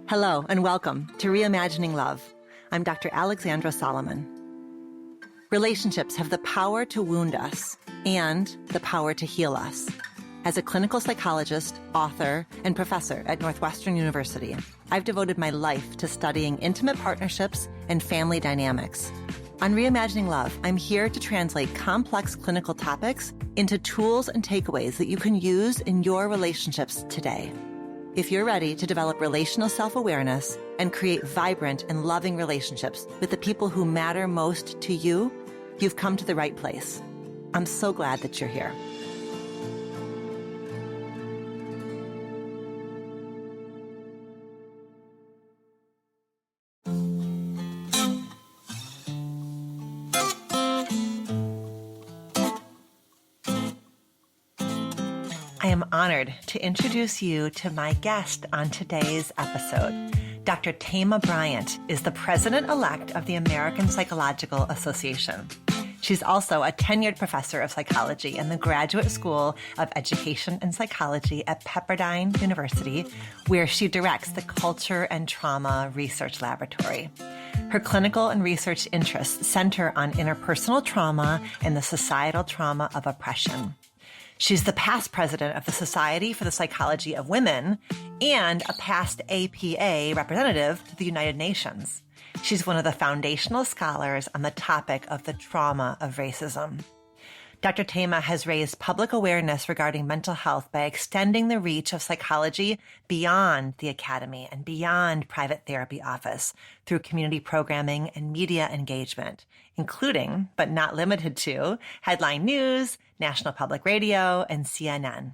Hello and welcome to Reimagining Love. I'm Dr. Alexandra Solomon. Relationships have the power to wound us and the power to heal us. As a clinical psychologist, author, and professor at Northwestern University, I've devoted my life to studying intimate partnerships and family dynamics. On Reimagining Love, I'm here to translate complex clinical topics into tools and takeaways that you can use in your relationships today. If you're ready to develop relational self-awareness and create vibrant and loving relationships with the people who matter most to you, you've come to the right place. I'm so glad that you're here. I am honored to introduce you to my guest on today's episode. Dr. Thema Bryant is the president-elect of the American Psychological Association. She's also a tenured professor of psychology in the Graduate School of Education and Psychology at Pepperdine University, where she directs the Culture and Trauma Research Laboratory. Her clinical and research interests center on interpersonal trauma and the societal trauma of oppression. She's the past president of the Society for the Psychology of Women and a past APA representative to the United Nations. She's one of the foundational scholars on the topic of the trauma of racism. Dr. Thema has raised public awareness regarding mental health by extending the reach of psychology beyond the academy and beyond private therapy office through community programming and media engagement, including, but not limited to, Headline News, National Public Radio, and CNN.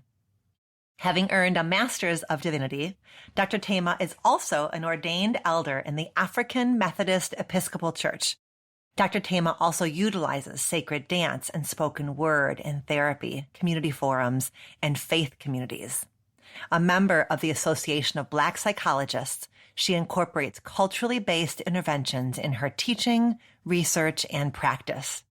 Having earned a Master's of Divinity, Dr. Thema is also an ordained elder in the African Methodist Episcopal Church. Dr. Thema also utilizes sacred dance and spoken word in therapy, community forums, and faith communities. A member of the Association of Black Psychologists, she incorporates culturally based interventions in her teaching, research, and practice.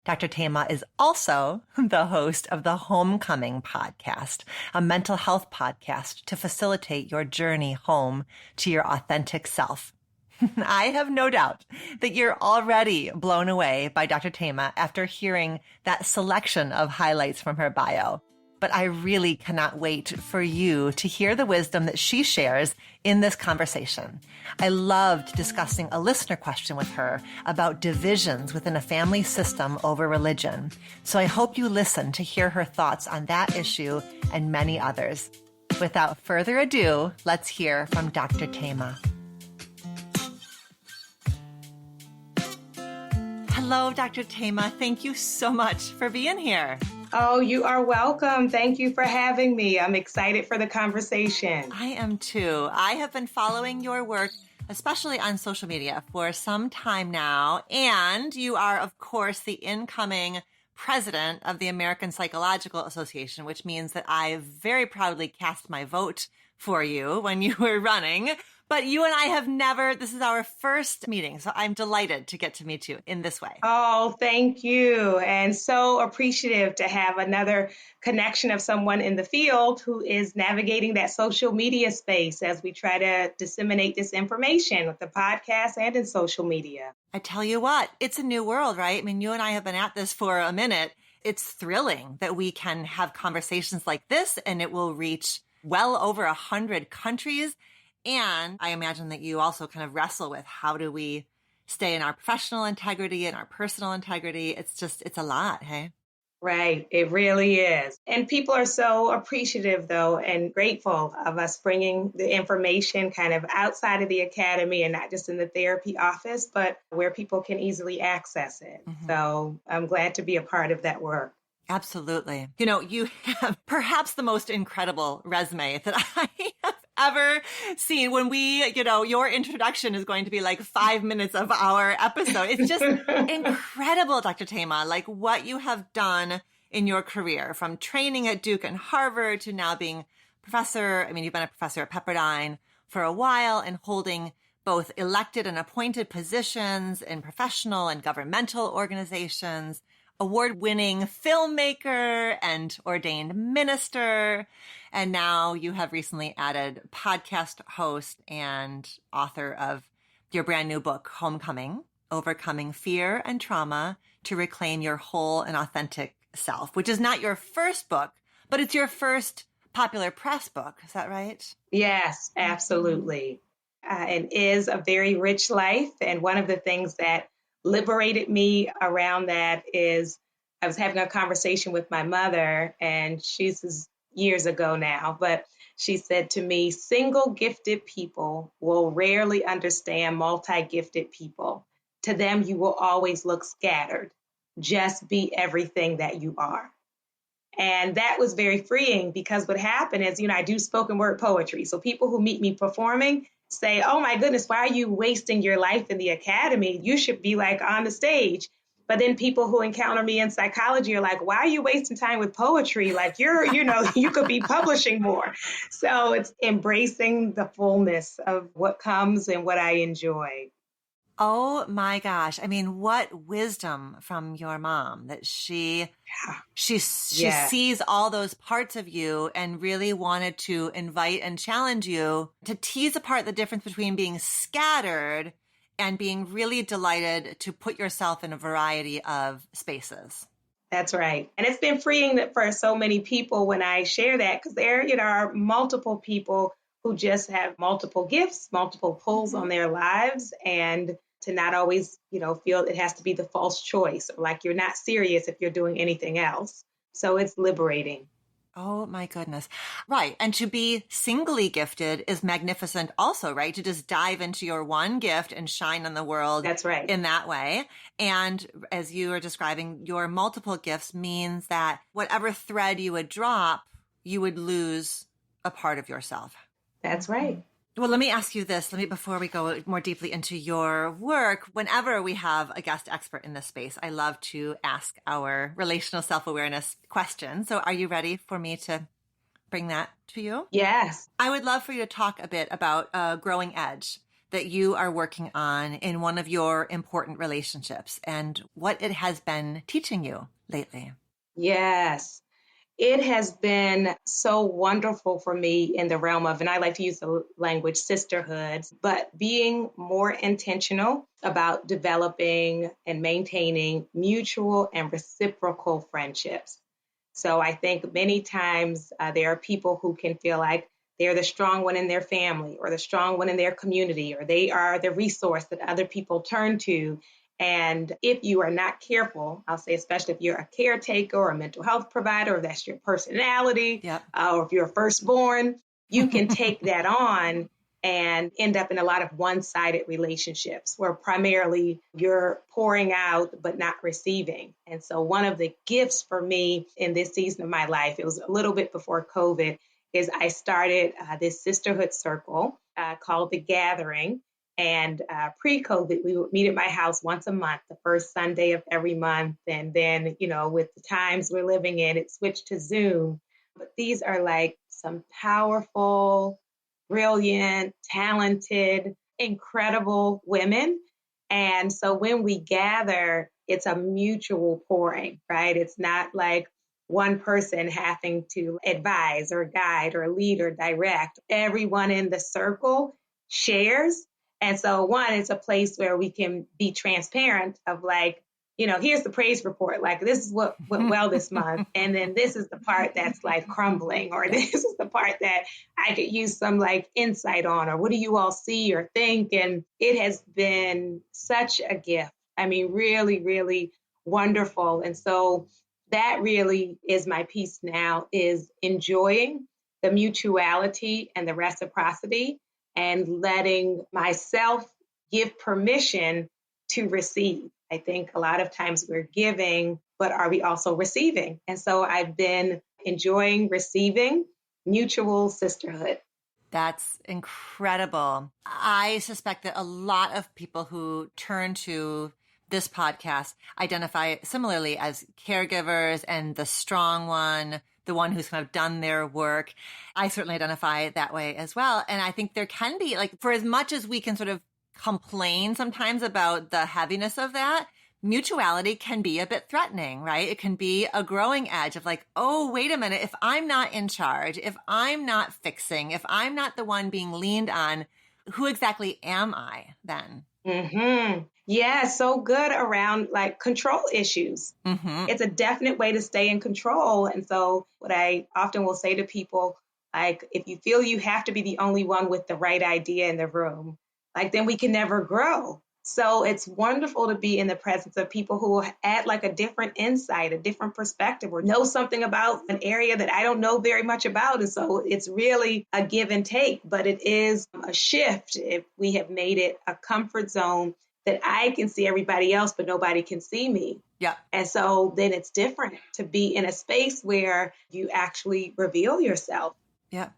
Dr. Thema is also the host of the Homecoming podcast, a mental health podcast to facilitate your journey home to your authentic self. I have no doubt that you're already blown away by Dr. Thema after hearing that selection of highlights from her bio. But I really cannot wait for you to hear the wisdom that she shares in this conversation. I loved discussing a listener question with her about divisions within a family system over religion. So I hope you listen to hear her thoughts on that issue and many others. Without further ado, let's hear from Dr. Thema. Hello, Dr. Thema. Thank you so much for being here. Oh, you are welcome. Thank you for having me. I'm excited for the conversation. I am too. I have been following your work, especially on social media, for some time now. And you are, of course, the incoming president of the American Psychological Association, which means that I very proudly cast my vote for you when you were running. But you and I have never, this is our first meeting, so I'm delighted to get to meet you in this way. Oh, thank you. And so appreciative to have another connection of someone in the field who is navigating that social media space as we try to disseminate this information with the podcast and in social media. I tell you what, it's a new world, right? I mean, you and I have been at this for a minute. It's thrilling that we can have conversations like this and it will reach well over 100 countries. And I imagine that you also kind of wrestle with how do we stay in our professional integrity and our personal integrity. It's a lot, hey? Right. It really is. And people are so appreciative, though, and grateful of us bringing the information kind of outside of the academy and not just in the therapy office, but where people can easily access it. Mm-hmm. So I'm glad to be a part of that work. Absolutely. You know, you have perhaps the most incredible resume that I have ever seen. When your introduction is going to be like 5 minutes of our episode. It's just incredible, Dr. Thema, like what you have done in your career, from training at Duke and Harvard to now being professor. I mean, you've been a professor at Pepperdine for a while and holding both elected and appointed positions in professional and governmental organizations. award-winning filmmaker and ordained minister. And now you have recently added podcast host and author of your brand new book, Homecoming: Overcoming Fear and Trauma to Reclaim Your Whole and Authentic Self, which is not your first book, but it's your first popular press book. Is that right? Yes, absolutely. And is a very rich life. And one of the things that liberated me around that is I was having a conversation with my mother, and she's years ago now, but she said to me, single gifted people will rarely understand multi-gifted people. To them, you will always look scattered. Just be everything that you are. And that was very freeing because what happened is, I do spoken word poetry. So people who meet me performing say, oh my goodness, why are you wasting your life in the academy? You should be like on the stage. But then people who encounter me in psychology are like, why are you wasting time with poetry? Like you could be publishing more. So it's embracing the fullness of what comes and what I enjoy. Oh my gosh. I mean, what wisdom from your mom that she sees all those parts of you and really wanted to invite and challenge you to tease apart the difference between being scattered and being really delighted to put yourself in a variety of spaces. That's right. And it's been freeing for so many people when I share that, because there, are multiple people who just have multiple gifts, multiple pulls on their lives, and to not always, feel it has to be the false choice, or like you're not serious if you're doing anything else. So it's liberating. Oh my goodness. Right. And to be singly gifted is magnificent also, right? To just dive into your one gift and shine on the world. That's right. In that way. And as you are describing, your multiple gifts means that whatever thread you would drop, you would lose a part of yourself. That's right. Well, let me ask you this. Before we go more deeply into your work, whenever we have a guest expert in this space, I love to ask our relational self-awareness question. So are you ready for me to bring that to you? Yes. I would love for you to talk a bit about a growing edge that you are working on in one of your important relationships and what it has been teaching you lately. Yes. It has been so wonderful for me in the realm of, and I like to use the language sisterhood, but being more intentional about developing and maintaining mutual and reciprocal friendships. So I think many times there are people who can feel like they're the strong one in their family or the strong one in their community, or they are the resource that other people turn to. And if you are not careful, I'll say, especially if you're a caretaker or a mental health provider, or that's your personality, or if you're a firstborn, you can take that on and end up in a lot of one-sided relationships where primarily you're pouring out but not receiving. And so one of the gifts for me in this season of my life, it was a little bit before COVID, is I started this sisterhood circle called The Gathering. And pre-COVID, we would meet at my house once a month, the first Sunday of every month. And then, with the times we're living in, it switched to Zoom. But these are like some powerful, brilliant, talented, incredible women. And so when we gather, it's a mutual pouring, right? It's not like one person having to advise or guide or lead or direct. Everyone in the circle shares. And so one, it's a place where we can be transparent of like, here's the praise report. Like, this is what went well this month. And then this is the part that's like crumbling, or this is the part that I could use some like insight on, or what do you all see or think? And it has been such a gift. I mean, really, really wonderful. And so that really is my piece now, is enjoying the mutuality and the reciprocity, and letting myself give permission to receive. I think a lot of times we're giving, but are we also receiving? And so I've been enjoying receiving mutual sisterhood. That's incredible. I suspect that a lot of people who turn to this podcast identify similarly as caregivers and the strong one, the one who's kind of done their work. I certainly identify that way as well. And I think there can be, like, for as much as we can sort of complain sometimes about the heaviness of that, mutuality can be a bit threatening, right? It can be a growing edge of like, oh, wait a minute. If I'm not in charge, if I'm not fixing, if I'm not the one being leaned on, who exactly am I then? Yeah, so good around like control issues. It's a definite way to stay in control. And so what I often will say to people, like, if you feel you have to be the only one with the right idea in the room, like, then we can never grow. So it's wonderful to be in the presence of people who will add like a different insight, a different perspective, or know something about an area that I don't know very much about. And so it's really a give and take, but it is a shift if we have made it a comfort zone that I can see everybody else, but nobody can see me. Yeah. And so then it's different to be in a space where you actually reveal yourself. Yeah.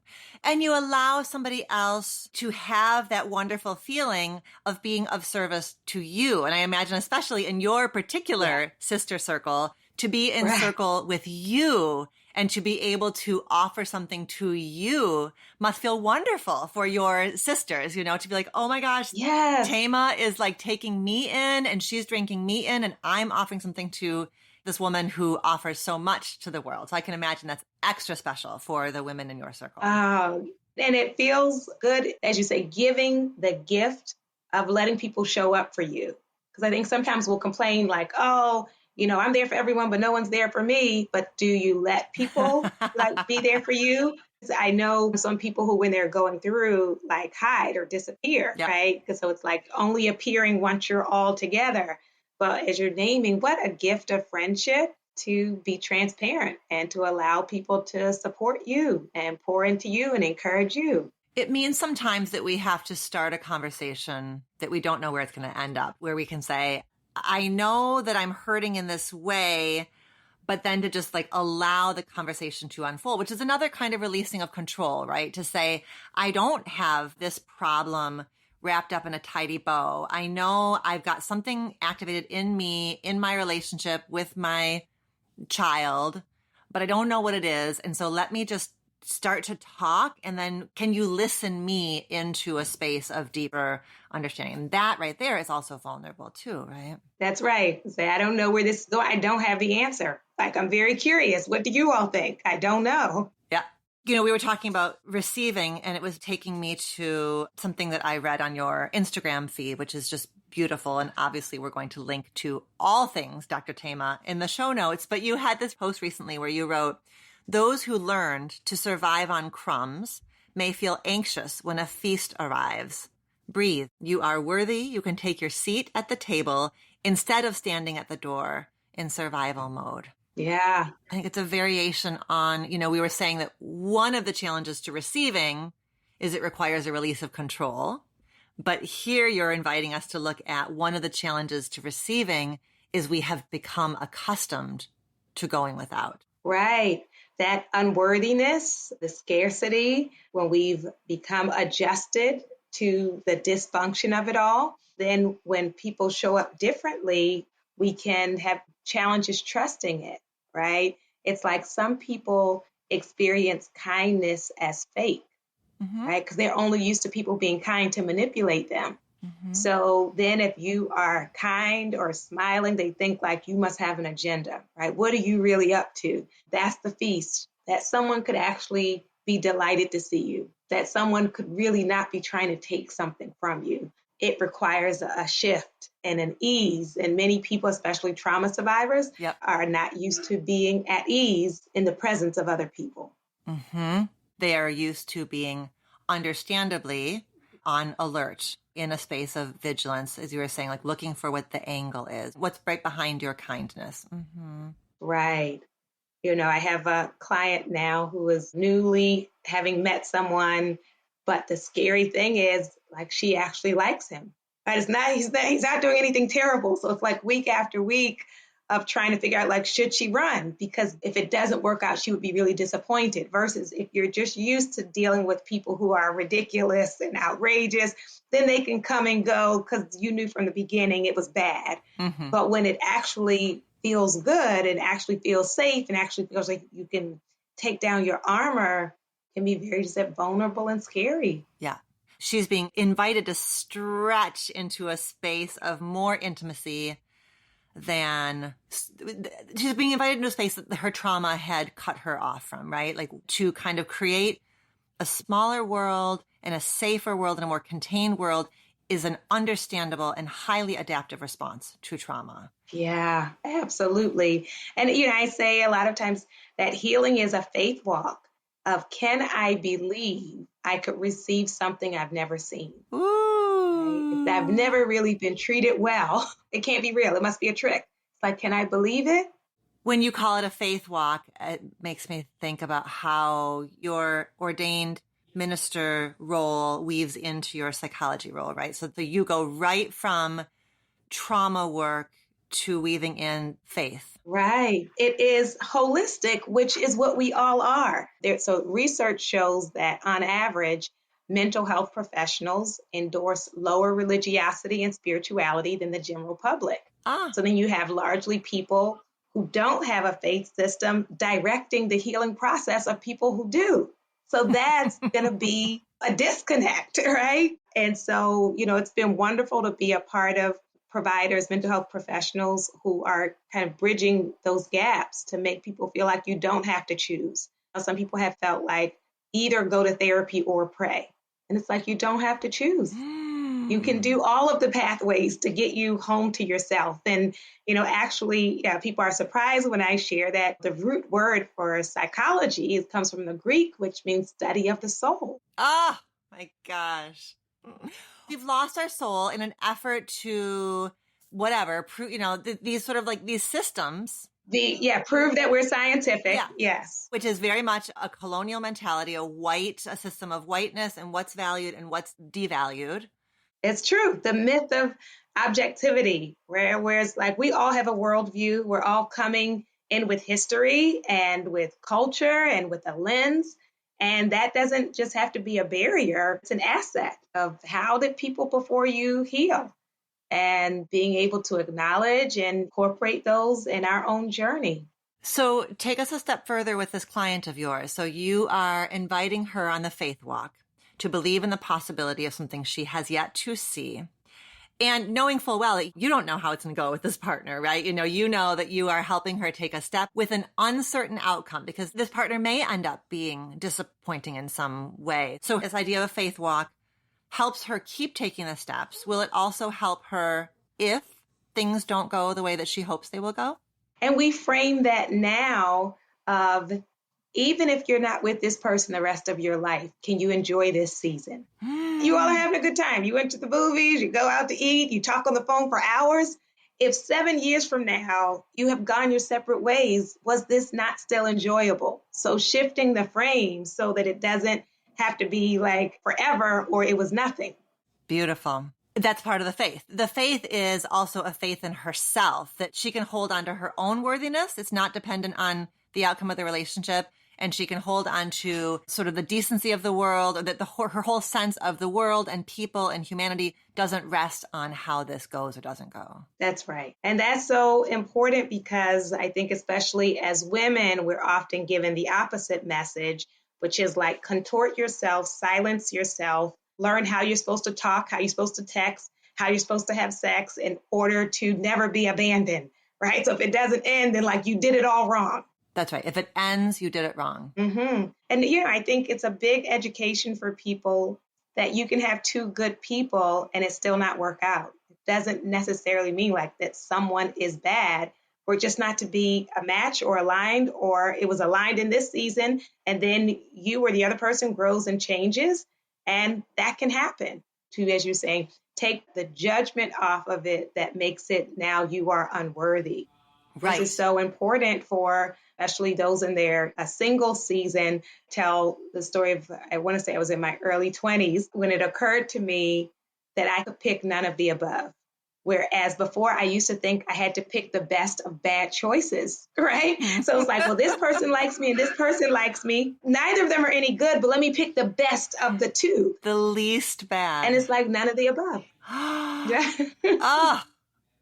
And you allow somebody else to have that wonderful feeling of being of service to you. And I imagine, especially in your particular sister circle, to be in circle with you and to be able to offer something to you must feel wonderful for your sisters, you know, to be like, oh my gosh, Thema is like taking me in and she's drinking me in and I'm offering something to this woman who offers so much to the world. So I can imagine that's extra special for the women in your circle. And it feels good, as you say, giving the gift of letting people show up for you. Because I think sometimes we'll complain like, oh, you know, I'm there for everyone, but no one's there for me. But do you let people like be there for you? I know some people who, when they're going through, like hide or disappear, right? Because so it's like only appearing once you're all together. But as you're naming, what a gift of friendship to be transparent and to allow people to support you and pour into you and encourage you. It means sometimes that we have to start a conversation that we don't know where it's going to end up, where we can say, I know that I'm hurting in this way, but then to just like allow the conversation to unfold, which is another kind of releasing of control, right? To say, I don't have this problem wrapped up in a tidy bow. I know I've got something activated in me, in my relationship with my child, but I don't know what it is. And so let me just start to talk. And then can you listen me into a space of deeper understanding? And that right there is also vulnerable too, right? That's right. Say, I don't know where this is going. I don't have the answer. Like, I'm very curious. What do you all think? I don't know. Yeah. You know, we were talking about receiving, and it was taking me to something that I read on your Instagram feed, which is just beautiful. And obviously, we're going to link to all things Dr. Thema in the show notes. But you had this post recently where you wrote, those who learned to survive on crumbs may feel anxious when a feast arrives. Breathe. You are worthy. You can take your seat at the table instead of standing at the door in survival mode. Yeah. I think it's a variation on, you know, we were saying that one of the challenges to receiving is it requires a release of control. But here you're inviting us to look at one of the challenges to receiving is we have become accustomed to going without. Right. That unworthiness, the scarcity, when we've become adjusted to the dysfunction of it all, then when people show up differently, we can have challenges trusting it, right? It's like some people experience kindness as fake, right? Because they're only used to people being kind to manipulate them. So then if you are kind or smiling, they think like you must have an agenda, right? What are you really up to? That's the feast, that someone could actually be delighted to see you, that someone could really not be trying to take something from you. It requires a shift and an ease. And many people, especially trauma survivors, are not used to being at ease in the presence of other people. They are used to being understandably on alert in a space of vigilance, as you were saying, like looking for what the angle is, what's right behind your kindness. Right. You know, I have a client now who is newly having met someone, but the scary thing is, like, she actually likes him. But it's not, he's not doing anything terrible. So it's like week after week of trying to figure out, like, should she run? Because if it doesn't work out, she would be really disappointed. Versus if you're just used to dealing with people who are ridiculous and outrageous, then they can come and go because you knew from the beginning it was bad. But when it actually feels good and actually feels safe and actually feels like you can take down your armor, it can be very just vulnerable and scary. Yeah. She's being invited to stretch into a space of more intimacy than she's being invited into a space that her trauma had cut her off from, right? Like to kind of create a smaller world and a safer world and a more contained world is an understandable and highly adaptive response to trauma. Yeah, absolutely. And, I say a lot of times that healing is a faith walk of, can I believe I could receive something I've never seen? Ooh. Right? If I've never really been treated well, it can't be real. It must be a trick. It's like, can I believe it? When you call it a faith walk, it makes me think about how your ordained minister role weaves into your psychology role, right? So you go right from trauma work to weaving in faith. Right. It is holistic, which is what we all are. So research shows that on average, mental health professionals endorse lower religiosity and spirituality than the general public. So then you have largely people who don't have a faith system directing the healing process of people who do. So that's going to be a disconnect, right? And so, it's been wonderful to be a part of providers, mental health professionals who are kind of bridging those gaps to make people feel like you don't have to choose. Some people have felt like either go to therapy or pray. And it's like, you don't have to choose. You can do all of the pathways to get you home to yourself. And, actually, people are surprised when I share that the root word for psychology comes from the Greek, which means study of the soul. Oh, my gosh. We've lost our soul in an effort to whatever, these sort of like these systems. Prove that we're scientific. Yeah. Yes. Which is very much a colonial mentality, a system of whiteness and what's valued and what's devalued. It's true. The myth of objectivity, where it's like we all have a worldview. We're all coming in with history and with culture and with a lens. And that doesn't just have to be a barrier. It's an asset of how did people before you heal, and being able to acknowledge and incorporate those in our own journey. So take us a step further with this client of yours. So you are inviting her on the faith walk to believe in the possibility of something she has yet to see. And knowing full well that you don't know how it's going to go with this partner, right? You know that you are helping her take a step with an uncertain outcome because this partner may end up being disappointing in some way. So this idea of a faith walk helps her keep taking the steps. Will it also help her if things don't go the way that she hopes they will go? And we frame that now of, even if you're not with this person the rest of your life, can you enjoy this season? You all are having a good time. You went to the movies, you go out to eat, you talk on the phone for hours. If 7 years from now you have gone your separate ways, was this not still enjoyable? So shifting the frame so that it doesn't have to be like forever or it was nothing. Beautiful. That's part of the faith. The faith is also a faith in herself, that she can hold on to her own worthiness. It's not dependent on the outcome of the relationship. And she can hold on to sort of the decency of the world, or that her whole sense of the world and people and humanity doesn't rest on how this goes or doesn't go. That's right. And that's so important because I think especially as women, we're often given the opposite message, which is like contort yourself, silence yourself, learn how you're supposed to talk, how you're supposed to text, how you're supposed to have sex in order to never be abandoned, right? So if it doesn't end, then like you did it all wrong. That's right. If it ends, you did it wrong. Mm-hmm. And I think it's a big education for people that you can have two good people and it still not work out. It doesn't necessarily mean like that someone is bad or just not to be a match or aligned, or it was aligned in this season and then you or the other person grows and changes. And that can happen to, as you're saying, take the judgment off of it that makes it now you are unworthy. Right. This is so important for especially those in their a single season. Tell the story of, I want to say I was in my early 20s when it occurred to me that I could pick none of the above. Whereas before I used to think I had to pick the best of bad choices, right? So it's like, well, this person likes me and this person likes me. Neither of them are any good, but let me pick the best of the two. The least bad. And it's like none of the above. Oh,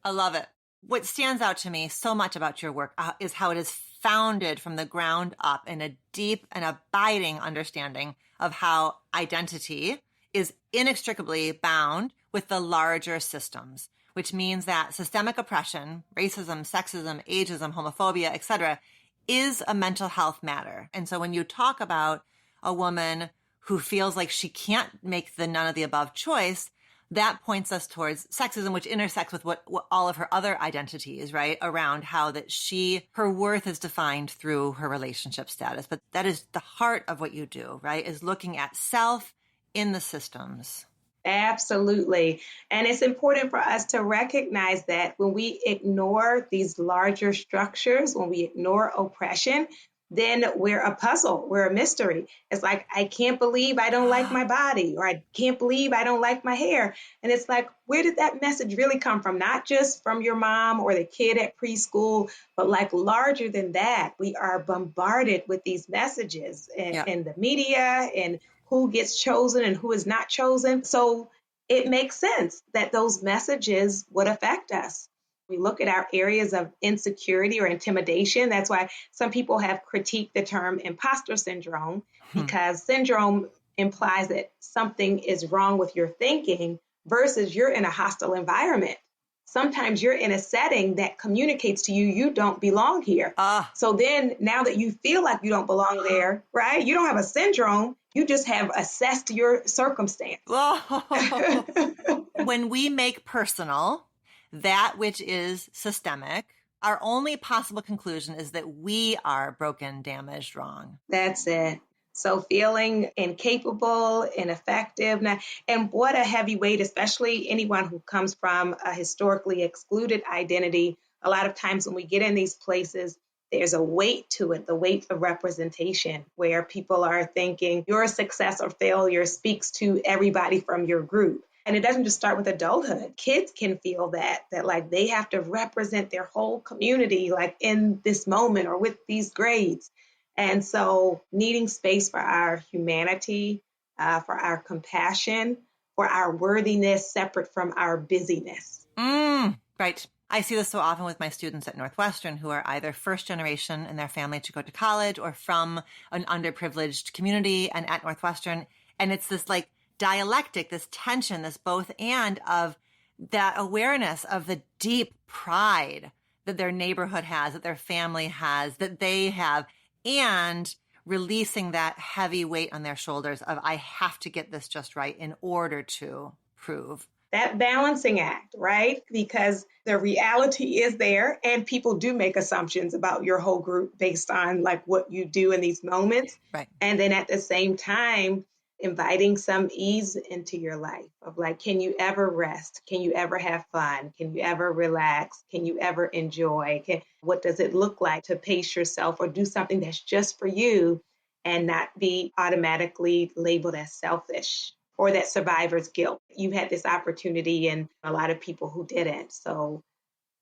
I love it. What stands out to me so much about your work is how it is founded from the ground up in a deep and abiding understanding of how identity is inextricably bound with the larger systems, which means that systemic oppression, racism, sexism, ageism, homophobia, etc., is a mental health matter. And so when you talk about a woman who feels like she can't make the none of the above choice, that points us towards sexism, which intersects with what all of her other identities, right? Around how that her worth is defined through her relationship status. But that is the heart of what you do, right? Is looking at self in the systems. Absolutely. And it's important for us to recognize that when we ignore these larger structures, when we ignore oppression, then we're a puzzle, we're a mystery. It's like, I can't believe I don't like my body, or I can't believe I don't like my hair. And it's like, where did that message really come from? Not just from your mom or the kid at preschool, but like larger than that. We are bombarded with these messages in the media and who gets chosen and who is not chosen. So it makes sense that those messages would affect us. We look at our areas of insecurity or intimidation. That's why some people have critiqued the term imposter syndrome, because syndrome implies that something is wrong with your thinking versus you're in a hostile environment. Sometimes you're in a setting that communicates to you, you don't belong here. So then now that you feel like you don't belong there, right? You don't have a syndrome. You just have assessed your circumstance. When we make personal that which is systemic, our only possible conclusion is that we are broken, damaged, wrong. That's it. So feeling incapable, ineffective, and what a heavy weight, especially anyone who comes from a historically excluded identity. A lot of times when we get in these places, there's a weight to it, the weight of representation, where people are thinking your success or failure speaks to everybody from your group. And it doesn't just start with adulthood. Kids can feel that like they have to represent their whole community, like in this moment or with these grades. And so needing space for our humanity, for our compassion, for our worthiness separate from our busyness. Right. I see this so often with my students at Northwestern who are either first generation in their family to go to college or from an underprivileged community and at Northwestern. And it's this like dialectic, this tension, this both and of that awareness of the deep pride that their neighborhood has, that their family has, that they have, and releasing that heavy weight on their shoulders of, I have to get this just right in order to prove. That balancing act, right? Because the reality is there, and people do make assumptions about your whole group based on like what you do in these moments. Right. And then at the same time, inviting some ease into your life of like, can you ever rest? Can you ever have fun? Can you ever relax? Can you ever enjoy? What does it look like to pace yourself or do something that's just for you and not be automatically labeled as selfish or that survivor's guilt? You had this opportunity and a lot of people who didn't. So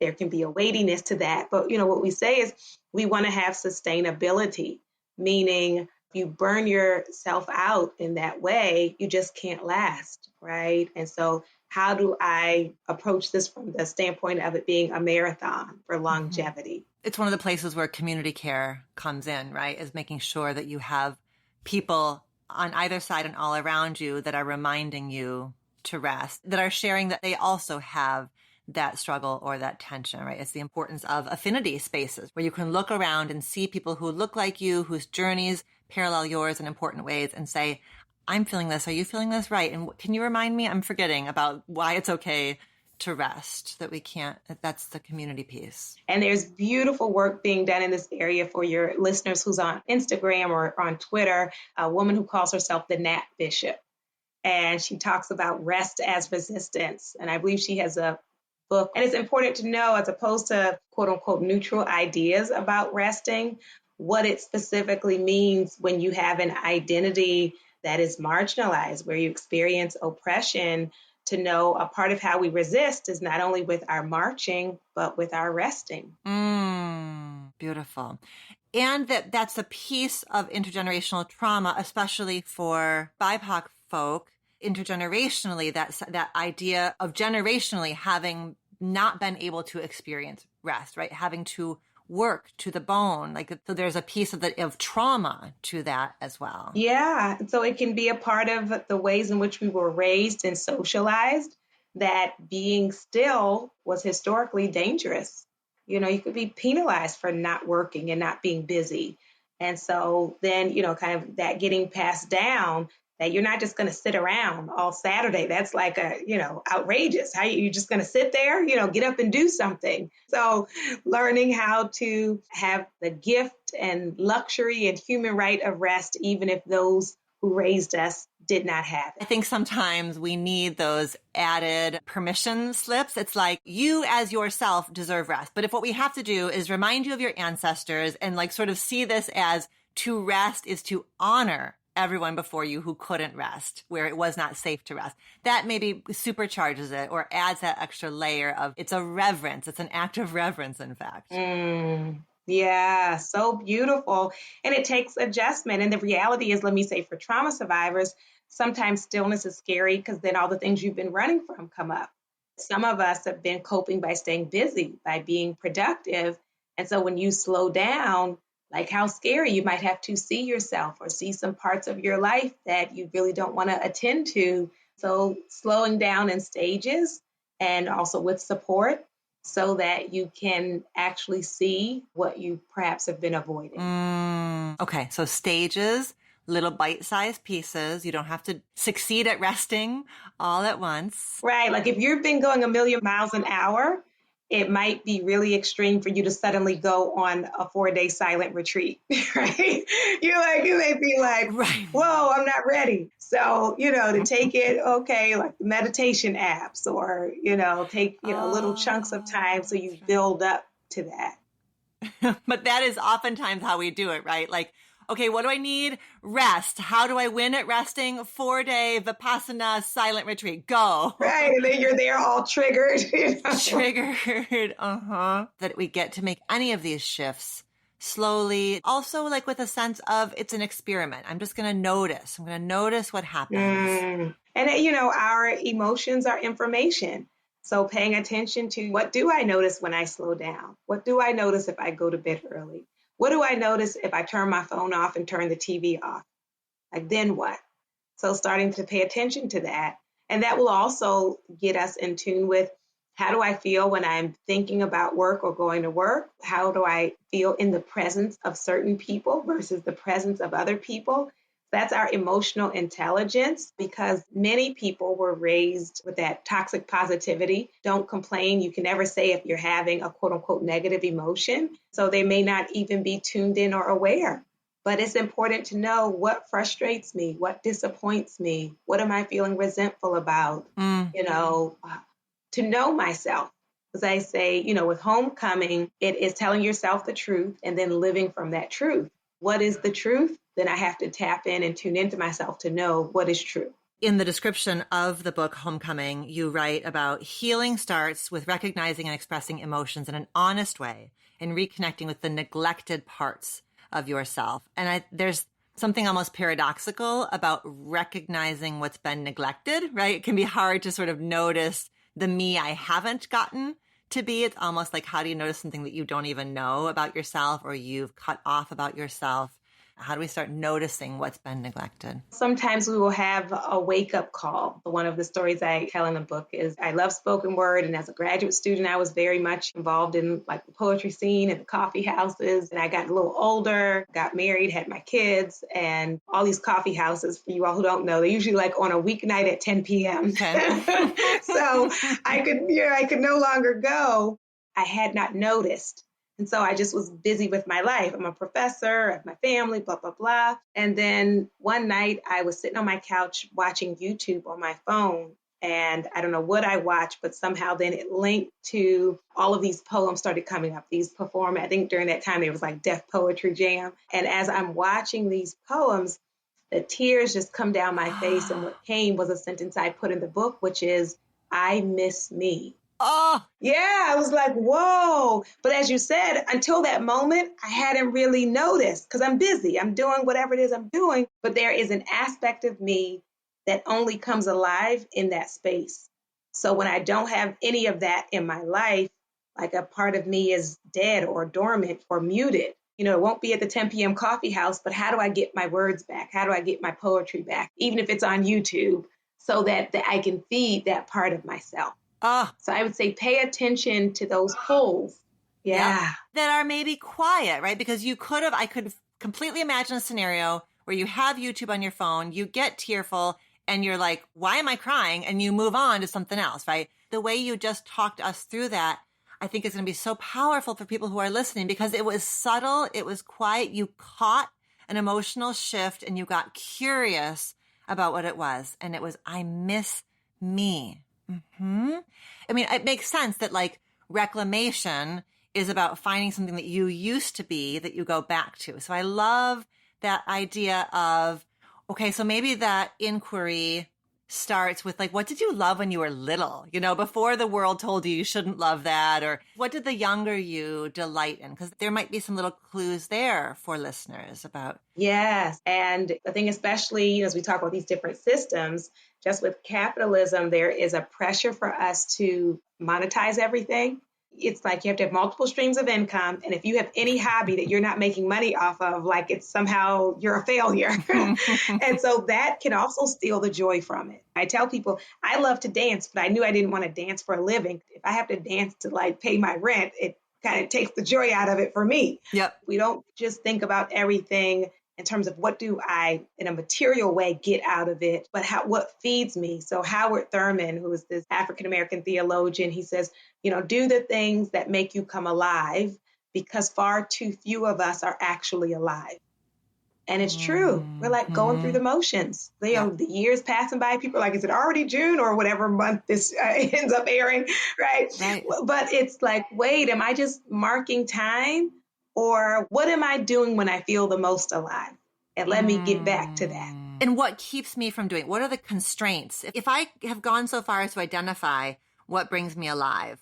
there can be a weightiness to that. But you know, what we say is we want to have sustainability, meaning you burn yourself out in that way, you just can't last, right? And so how do I approach this from the standpoint of it being a marathon for longevity? It's one of the places where community care comes in, right? Is making sure that you have people on either side and all around you that are reminding you to rest, that are sharing that they also have that struggle or that tension, right? It's the importance of affinity spaces where you can look around and see people who look like you, whose journeys parallel yours in important ways and say, I'm feeling this. Are you feeling this? Right. And can you remind me? I'm forgetting about why it's okay to rest, that we can't, that's the community piece. And there's beautiful work being done in this area for your listeners who's on Instagram or on Twitter, a woman who calls herself the Nat Bishop. And she talks about rest as resistance. And I believe she has a book. And it's important to know, as opposed to quote unquote neutral ideas about resting, what it specifically means when you have an identity that is marginalized, where you experience oppression, to know a part of how we resist is not only with our marching, but with our resting. Beautiful. And that's a piece of intergenerational trauma, especially for BIPOC folk, intergenerationally, that idea of generationally having not been able to experience rest, right? Having to work to the bone. So there's a piece of trauma to that as well. Yeah. So it can be a part of the ways in which we were raised and socialized. that being still was historically dangerous. You could be penalized for not working and not being busy. And so then, kind of that getting passed down, that you're not just going to sit around all Saturday. That's like outrageous. How you just going to sit there, get up and do something. So learning how to have the gift and luxury and human right of rest, even if those who raised us did not have it. I think sometimes we need those added permission slips. It's like you as yourself deserve rest. But if what we have to do is remind you of your ancestors and like sort of see this as to rest is to honor everyone before you who couldn't rest, where it was not safe to rest. That maybe supercharges it or adds that extra layer of it's a reverence. It's an act of reverence, in fact. Yeah, so beautiful. And it takes adjustment. And the reality is, let me say, for trauma survivors, sometimes stillness is scary because then all the things you've been running from come up. Some of us have been coping by staying busy, by being productive. And so when you slow down, like how scary you might have to see yourself or see some parts of your life that you really don't want to attend to. So slowing down in stages and also with support so that you can actually see what you perhaps have been avoiding. Okay, so stages, little bite-sized pieces. You don't have to succeed at resting all at once. Right. Like if you've been going a million miles an hour, it might be really extreme for you to suddenly go on a 4-day silent retreat, right? You may be like, right. Whoa, I'm not ready. So, to take it, okay, like meditation apps or, take, little chunks of time so you build up to that. But that is oftentimes how we do it, right? Like, okay, what do I need? Rest. How do I win at resting? 4-day Vipassana silent retreat. Go. Right. And then you're there all triggered. Triggered. That we get to make any of these shifts slowly. Also, like with a sense of it's an experiment. I'm just going to notice. I'm going to notice what happens. And, our emotions are information. So paying attention to what do I notice when I slow down? What do I notice if I go to bed early? What do I notice if I turn my phone off and turn the TV off? Like, then what? So starting to pay attention to that. And that will also get us in tune with how do I feel when I'm thinking about work or going to work? How do I feel in the presence of certain people versus the presence of other people? That's our emotional intelligence, because many people were raised with that toxic positivity. Don't complain. You can never say if you're having a quote unquote negative emotion. So they may not even be tuned in or aware. But it's important to know what frustrates me, what disappoints me, what am I feeling resentful about, to know myself. As I say, with homecoming, it is telling yourself the truth and then living from that truth. What is the truth? Then I have to tap in and tune into myself to know what is true. In the description of the book, Homecoming, you write about healing starts with recognizing and expressing emotions in an honest way and reconnecting with the neglected parts of yourself. And there's something almost paradoxical about recognizing what's been neglected, right? It can be hard to sort of notice the me I haven't gotten to be. It's almost like, how do you notice something that you don't even know about yourself or you've cut off about yourself? How do we start noticing what's been neglected? Sometimes we will have a wake-up call. One of the stories I tell in the book is I love spoken word. And as a graduate student, I was very much involved in like the poetry scene and the coffee houses. And I got a little older, got married, had my kids, and all these coffee houses, for you all who don't know, they're usually like on a weeknight at 10 p.m. Okay. So I could no longer go. I had not noticed. And so I just was busy with my life. I'm a professor, I have my family, blah, blah, blah. And then one night I was sitting on my couch watching YouTube on my phone. And I don't know what I watched, but somehow then it linked to all of these poems started coming up. These perform, I think during that time there was like Deaf Poetry Jam. And as I'm watching these poems, the tears just come down my face. And what came was a sentence I put in the book, which is, I miss me. Oh, yeah. I was like, whoa. But as you said, until that moment, I hadn't really noticed because I'm busy. I'm doing whatever it is I'm doing. But there is an aspect of me that only comes alive in that space. So when I don't have any of that in my life, like a part of me is dead or dormant or muted. It won't be at the 10 p.m. coffee house, but how do I get my words back? How do I get my poetry back? Even if it's on YouTube. so that I can feed that part of myself. Oh, So I would say pay attention to those pulls. yep. Yeah. That are maybe quiet, right? Because I could completely imagine a scenario where you have YouTube on your phone, you get tearful, and you're like, why am I crying? And you move on to something else, right? The way you just talked us through that, I think is going to be so powerful for people who are listening because it was subtle, it was quiet. You caught an emotional shift and you got curious about what it was. And it was, I miss me. I mean, it makes sense that like reclamation is about finding something that you used to be that you go back to. So I love that idea of, okay, so maybe that inquiry starts with like, what did you love when you were little? You know, before the world told you shouldn't love that, or what did the younger you delight in? Because there might be some little clues there for listeners about. Yes. And I think especially as we talk about these different systems, just with capitalism, there is a pressure for us to monetize everything. It's like you have to have multiple streams of income. And if you have any hobby that you're not making money off of, like it's somehow you're a failure. And so that can also steal the joy from it. I tell people I love to dance, but I knew I didn't want to dance for a living. If I have to dance to like pay my rent, it kind of takes the joy out of it for me. Yep. We don't just think about everything in terms of what do I, in a material way, get out of it, but what feeds me. So Howard Thurman, who is this African-American theologian, he says, do the things that make you come alive because far too few of us are actually alive. And it's true. We're like going through the motions. The years passing by, people are like, is it already June or whatever month this ends up airing, right? But it's like, wait, am I just marking time? Or what am I doing when I feel the most alive? And let me get back to that. And what keeps me from doing it? What are the constraints? If I have gone so far as to identify what brings me alive,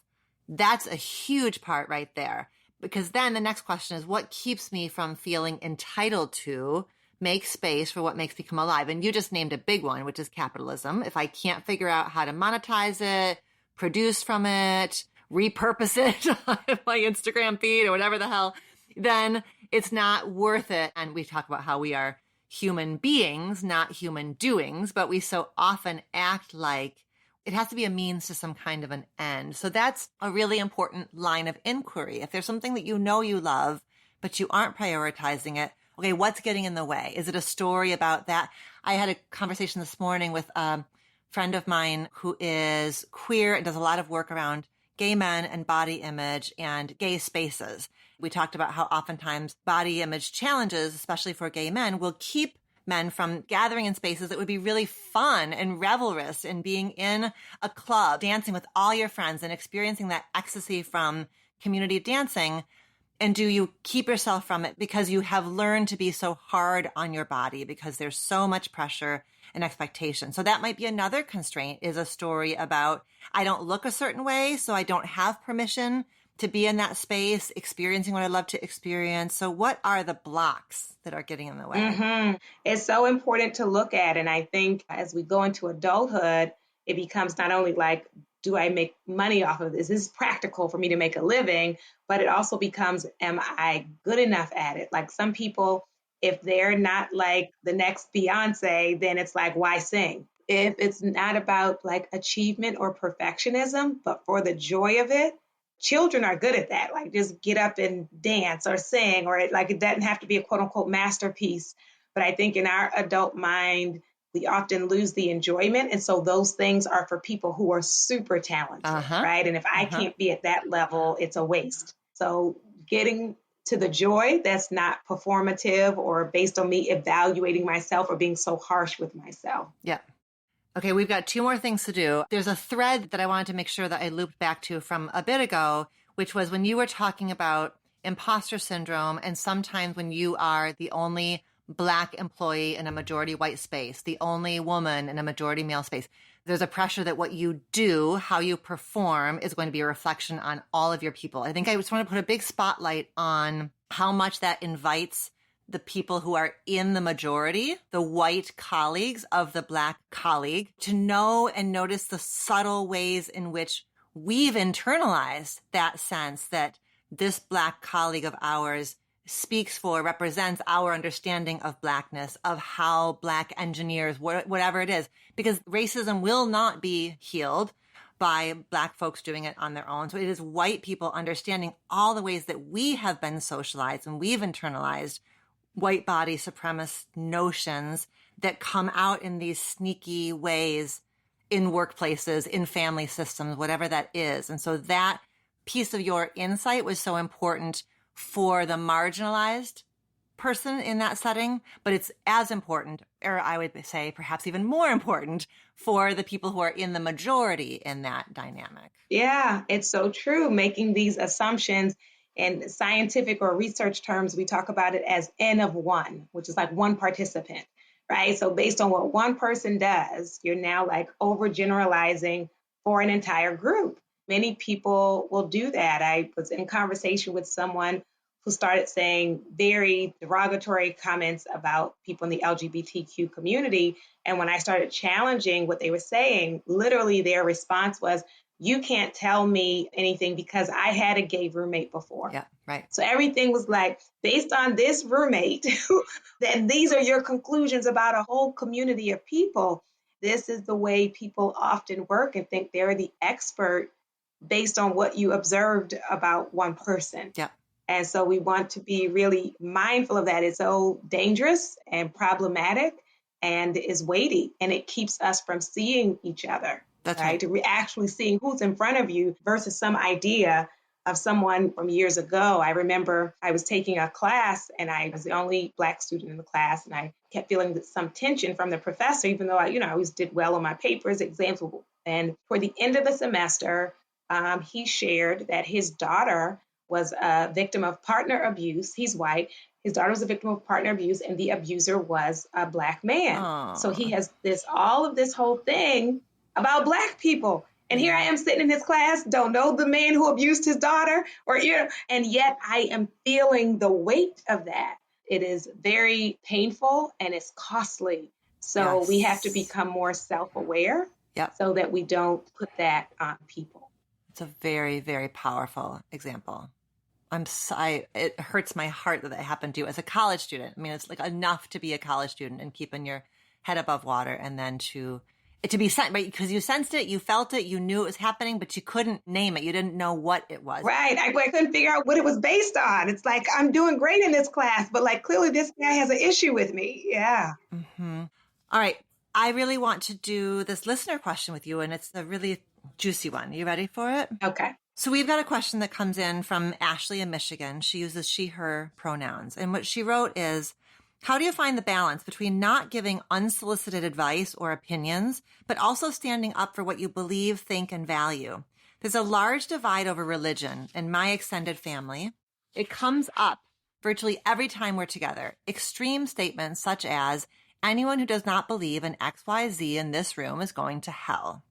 that's a huge part right there. Because then the next question is, what keeps me from feeling entitled to make space for what makes me come alive? And you just named a big one, which is capitalism. If I can't figure out how to monetize it, produce from it, repurpose it on my Instagram feed or whatever the hell, then it's not worth it. And we talk about how we are human beings, not human doings, but we so often act like it has to be a means to some kind of an end. So that's a really important line of inquiry. If there's something that you know you love, but you aren't prioritizing it, okay, what's getting in the way? Is it a story about that? I had a conversation this morning with a friend of mine who is queer and does a lot of work around gay men and body image and gay spaces. We talked about how oftentimes body image challenges, especially for gay men, will keep men from gathering in spaces that would be really fun and revelrous and being in a club, dancing with all your friends and experiencing that ecstasy from community dancing. And do you keep yourself from it because you have learned to be so hard on your body because there's so much pressure and expectation? So that might be another constraint, is a story about, I don't look a certain way, so I don't have permission to be in that space, experiencing what I love to experience. So what are the blocks that are getting in the way? It's so important to look at. And I think as we go into adulthood, it becomes not only like, do I make money off of this? Is this practical for me to make a living? But it also becomes, am I good enough at it? Like some people, if they're not like the next Beyonce, then it's like, why sing? If it's not about like achievement or perfectionism, but for the joy of it, children are good at that. Like just get up and dance or sing, or it doesn't have to be a quote unquote masterpiece. But I think in our adult mind, we often lose the enjoyment. And so those things are for people who are super talented, right? And if I can't be at that level, it's a waste. So getting to the joy that's not performative or based on me evaluating myself or being so harsh with myself. Yeah. Okay, we've got two more things to do. There's a thread that I wanted to make sure that I looped back to from a bit ago, which was when you were talking about imposter syndrome and sometimes when you are the only Black employee in a majority white space, the only woman in a majority male space. There's a pressure that what you do, how you perform, is going to be a reflection on all of your people. I think I just want to put a big spotlight on how much that invites the people who are in the majority, the white colleagues of the Black colleague, to know and notice the subtle ways in which we've internalized that sense that this Black colleague of ours speaks for, represents our understanding of Blackness, of how Black engineers, whatever it is, because racism will not be healed by Black folks doing it on their own. So it is white people understanding all the ways that we have been socialized and we've internalized white body supremacist notions that come out in these sneaky ways in workplaces, in family systems, whatever that is. And so that piece of your insight was so important for the marginalized person in that setting, but it's as important, or I would say perhaps even more important, for the people who are in the majority in that dynamic. Yeah, it's so true. Making these assumptions in scientific or research terms, we talk about it as N of one, which is like one participant, right? So based on what one person does, you're now like overgeneralizing for an entire group. Many people will do that. I was in conversation with someone who started saying very derogatory comments about people in the LGBTQ community. And when I started challenging what they were saying, literally their response was, you can't tell me anything because I had a gay roommate before. Yeah, right. So everything was like, based on this roommate, then these are your conclusions about a whole community of people. This is the way people often work and think they're the expert based on what you observed about one person. Yeah. And so we want to be really mindful of that. It's so dangerous and problematic and is weighty, and it keeps us from seeing each other. That's right. To actually seeing who's in front of you versus some idea of someone from years ago. I remember I was taking a class and I was the only Black student in the class, and I kept feeling some tension from the professor, even though I always did well on my papers, exams. And toward the end of the semester, he shared that his daughter was a victim of partner abuse. He's white. His daughter was a victim of partner abuse, and the abuser was a Black man. Aww. So he has all of this whole thing about Black people. And here I am sitting in his class, don't know the man who abused his daughter, and yet I am feeling the weight of that. It is very painful and it's costly. So Yes. we have to become more self-aware so that we don't put that on people. It's a very, very powerful example. It hurts my heart that happened to you as a college student. I mean, it's like enough to be a college student and keeping your head above water, and then to be sent, right? Because you sensed it, you felt it, you knew it was happening, but you couldn't name it. You didn't know what it was. Right. I couldn't figure out what it was based on. It's like, I'm doing great in this class, but like clearly this guy has an issue with me. Yeah. Mm-hmm. All right. I really want to do this listener question with you, and it's a really juicy one. You ready for it? Okay. So we've got a question that comes in from Ashley in Michigan. She uses she, her pronouns. And what she wrote is, how do you find the balance between not giving unsolicited advice or opinions, but also standing up for what you believe, think, and value? There's a large divide over religion in my extended family. It comes up virtually every time we're together. Extreme statements such as, anyone who does not believe in XYZ in this room is going to hell.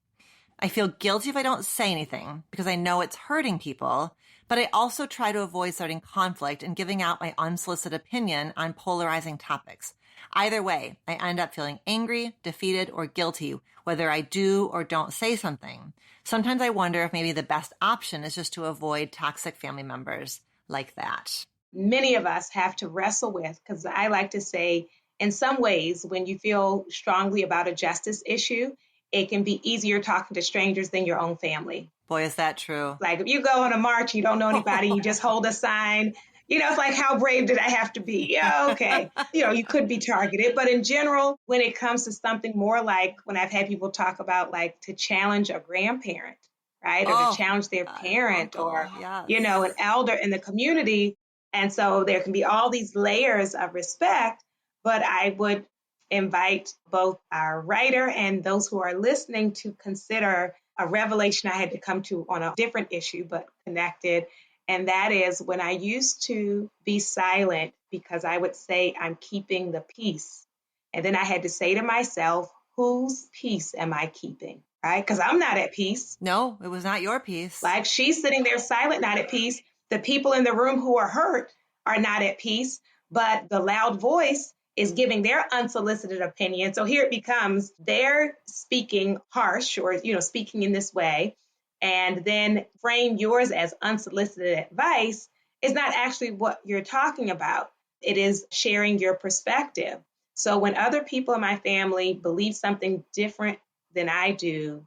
I feel guilty if I don't say anything because I know it's hurting people, but I also try to avoid starting conflict and giving out my unsolicited opinion on polarizing topics. Either way, I end up feeling angry, defeated, or guilty, whether I do or don't say something. Sometimes I wonder if maybe the best option is just to avoid toxic family members like that. Many of us have to wrestle with, because I like to say, in some ways, when you feel strongly about a justice issue, it can be easier talking to strangers than your own family. Boy, is that true. Like if you go on a march, you don't know anybody, you just hold a sign. It's like, how brave did I have to be? Yeah, okay. You could be targeted. But in general, when it comes to something more like when I've had people talk about like to challenge a grandparent, right? Or to challenge their parent or, an elder in the community. And so there can be all these layers of respect, but I would invite both our writer and those who are listening to consider a revelation I had to come to on a different issue, but connected. And that is when I used to be silent because I would say I'm keeping the peace. And then I had to say to myself, whose peace am I keeping? Right? Because I'm not at peace. No, it was not your peace. Like she's sitting there silent, not at peace. The people in the room who are hurt are not at peace, but the loud voice is giving their unsolicited opinion. So here it becomes they're speaking harsh or, speaking in this way, and then frame yours as unsolicited advice. is not actually what you're talking about. It is sharing your perspective. So when other people in my family believe something different than I do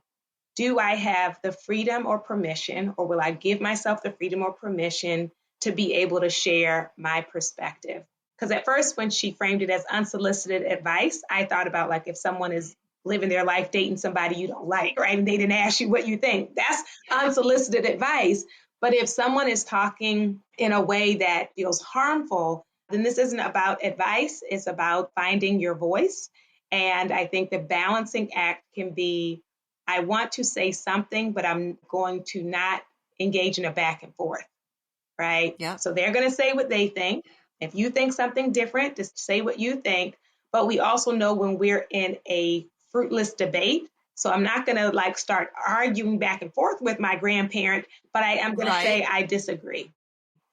I have the freedom or permission, or will I give myself the freedom or permission to be able to share my perspective? Because at first, when she framed it as unsolicited advice, I thought about like if someone is living their life dating somebody you don't like, right? And they didn't ask you what you think. That's unsolicited advice. But if someone is talking in a way that feels harmful, then this isn't about advice. It's about finding your voice. And I think the balancing act can be, I want to say something, but I'm going to not engage in a back and forth, right? Yeah. So they're going to say what they think. If you think something different, just say what you think. But we also know when we're in a fruitless debate, so I'm not going to like start arguing back and forth with my grandparent, but I am going to say I disagree.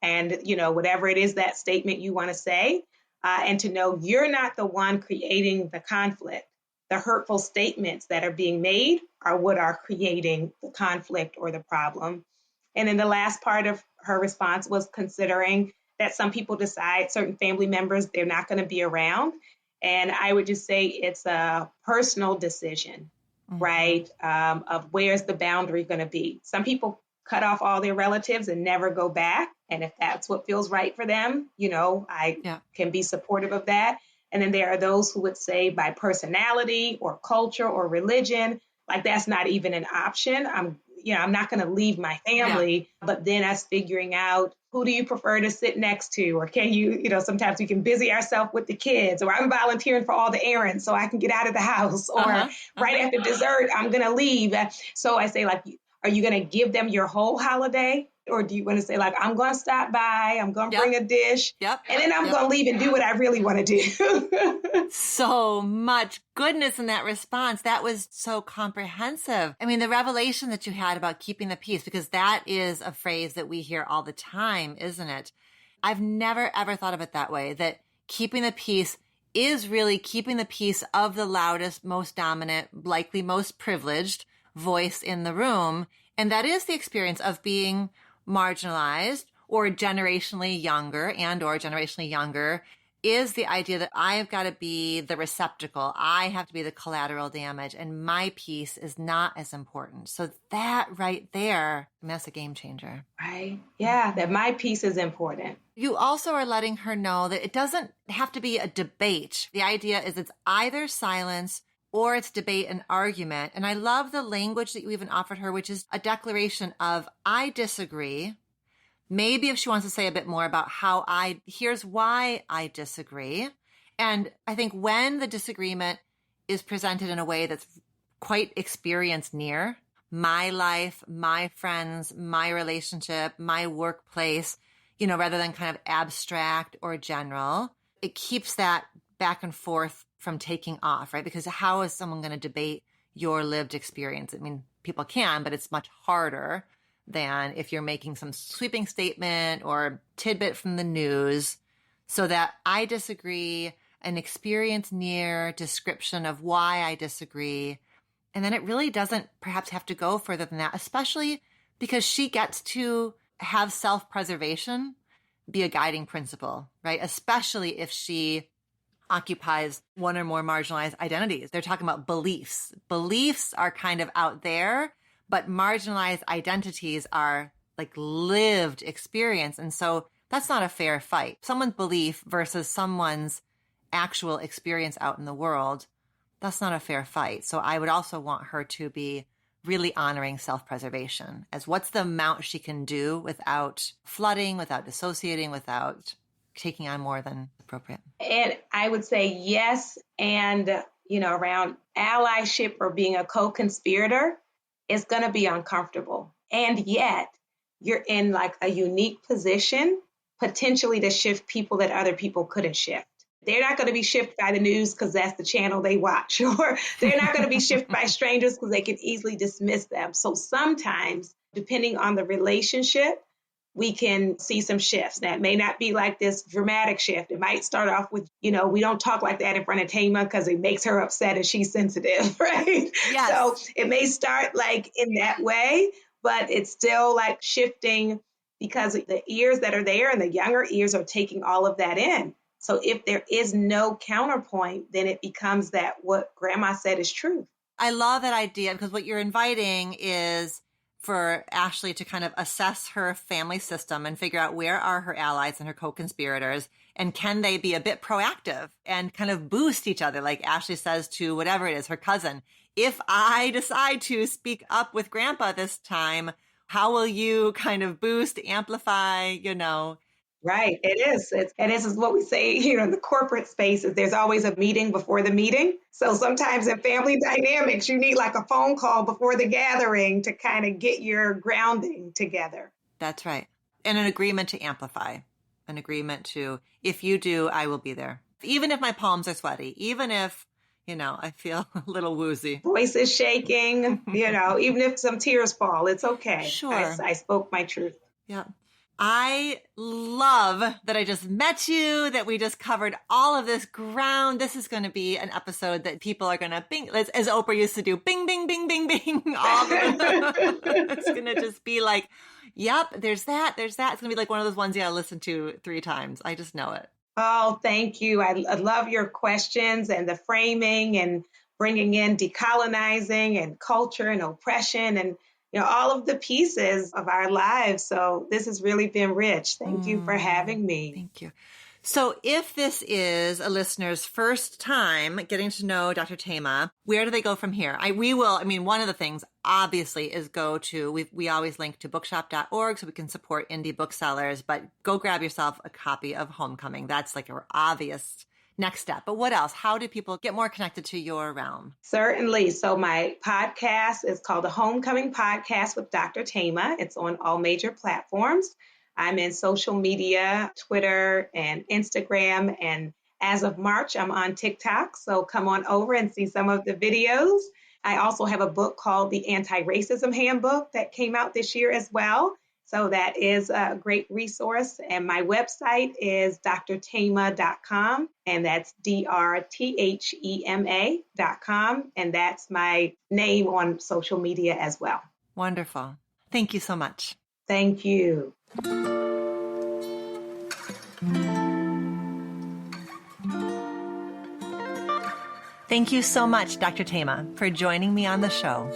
And, you know, whatever it is that statement you want to say, and to know you're not the one creating the conflict. The hurtful statements that are being made are what are creating the conflict or the problem. And then the last part of her response was considering that some people decide certain family members, they're not going to be around. And I would just say it's a personal decision, right? Of where's the boundary going to be. Some people cut off all their relatives and never go back. And if that's what feels right for them, you know, I can be supportive of that. And then there are those who would say by personality or culture or religion, like that's not even an option. I'm not going to leave my family, but then us figuring out who do you prefer to sit next to, or can you, sometimes we can busy ourselves with the kids, or I'm volunteering for all the errands so I can get out of the house, or right after dessert, I'm going to leave. So I say, like, are you going to give them your whole holiday? Or do you want to say, like, I'm going to stop by, I'm going to bring a dish, and then I'm going to leave and do what I really want to do? So much goodness in that response. That was so comprehensive. I mean, the revelation that you had about keeping the peace, because that is a phrase that we hear all the time, isn't it? I've never, ever thought of it that way, that keeping the peace is really keeping the peace of the loudest, most dominant, likely most privileged voice in the room. And that is the experience of being marginalized or generationally younger is the idea that I have got to be the receptacle. I have to be the collateral damage, and my piece is not as important. So that right there, that's a game changer. Right. Yeah, that my piece is important. You also are letting her know that it doesn't have to be a debate. The idea is it's either silence or it's debate and argument. And I love the language that you even offered her, which is a declaration of, I disagree. Maybe if she wants to say a bit more about here's why I disagree. And I think when the disagreement is presented in a way that's quite experience near, my life, my friends, my relationship, my workplace, rather than kind of abstract or general, it keeps that back and forth from taking off, right? Because how is someone going to debate your lived experience? I mean, people can, but it's much harder than if you're making some sweeping statement or tidbit from the news. So that I disagree, an experience near description of why I disagree. And then it really doesn't perhaps have to go further than that, especially because she gets to have self-preservation be a guiding principle, right? Especially if she occupies one or more marginalized identities. They're talking about beliefs. Beliefs are kind of out there, but marginalized identities are like lived experience. And so that's not a fair fight. Someone's belief versus someone's actual experience out in the world, that's not a fair fight. So I would also want her to be really honoring self-preservation as what's the amount she can do without flooding, without dissociating, without taking on more than appropriate. And I would say yes. And, around allyship or being a co-conspirator, it's going to be uncomfortable. And yet you're in like a unique position potentially to shift people that other people couldn't shift. They're not going to be shifted by the news because that's the channel they watch, or they're not going to be shifted by strangers because they can easily dismiss them. So sometimes, depending on the relationship, we can see some shifts. That may not be like this dramatic shift. It might start off with, we don't talk like that in front of Thema because it makes her upset and she's sensitive, right? Yes. So it may start like in that way, but it's still like shifting because the ears that are there and the younger ears are taking all of that in. So if there is no counterpoint, then it becomes that what grandma said is true. I love that idea, because what you're inviting is for Ashley to kind of assess her family system and figure out where are her allies and her co-conspirators, and can they be a bit proactive and kind of boost each other, like Ashley says to whatever it is, her cousin. If I decide to speak up with grandpa this time, how will you kind of boost, amplify, Right, it is. And this is what we say, in the corporate spaces, there's always a meeting before the meeting. So sometimes in family dynamics, you need like a phone call before the gathering to kind of get your grounding together. That's right. And an agreement to amplify, an agreement to, if you do, I will be there. Even if my palms are sweaty, even if, I feel a little woozy. Voice is shaking, even if some tears fall, it's okay. Sure. I spoke my truth. Yeah. I love that I just met you, that we just covered all of this ground. This is going to be an episode that people are going to bing, as Oprah used to do, bing, bing, bing, bing, bing. It's going to just be like, yep, there's that. It's going to be like one of those ones you got to listen to 3 times. I just know it. Oh, thank you. I love your questions and the framing and bringing in decolonizing and culture and oppression and all of the pieces of our lives. So this has really been rich. Thank you for having me. Thank you. So if this is a listener's first time getting to know Dr. Thema, where do they go from here? One of the things obviously is go to, we always link to bookshop.org so we can support indie booksellers, but go grab yourself a copy of Homecoming. That's like our obvious next step. But what else? How do people get more connected to your realm? Certainly. So my podcast is called the Homecoming Podcast with Dr. Thema. It's on all major platforms. I'm in social media, Twitter and Instagram. And as of March, I'm on TikTok. So come on over and see some of the videos. I also have a book called the Antiracism Handbook that came out this year as well. So that is a great resource. And my website is drthema.com, and that's drthema.com. And that's my name on social media as well. Wonderful. Thank you so much. Thank you. Thank you so much, Dr. Thema, for joining me on the show.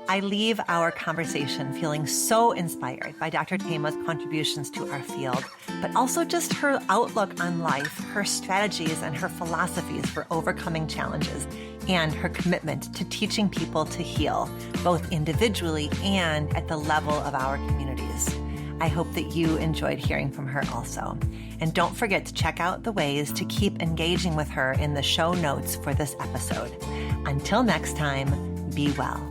I leave our conversation feeling so inspired by Dr. Thema's contributions to our field, but also just her outlook on life, her strategies, and her philosophies for overcoming challenges, and her commitment to teaching people to heal, both individually and at the level of our communities. I hope that you enjoyed hearing from her also. And don't forget to check out the ways to keep engaging with her in the show notes for this episode. Until next time, be well.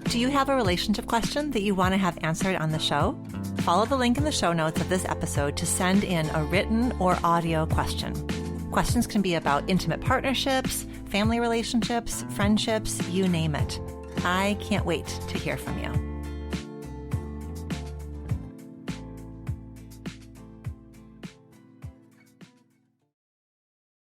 Do you have a relationship question that you want to have answered on the show? Follow the link in the show notes of this episode to send in a written or audio question. Questions can be about intimate partnerships, family relationships, friendships, you name it. I can't wait to hear from you.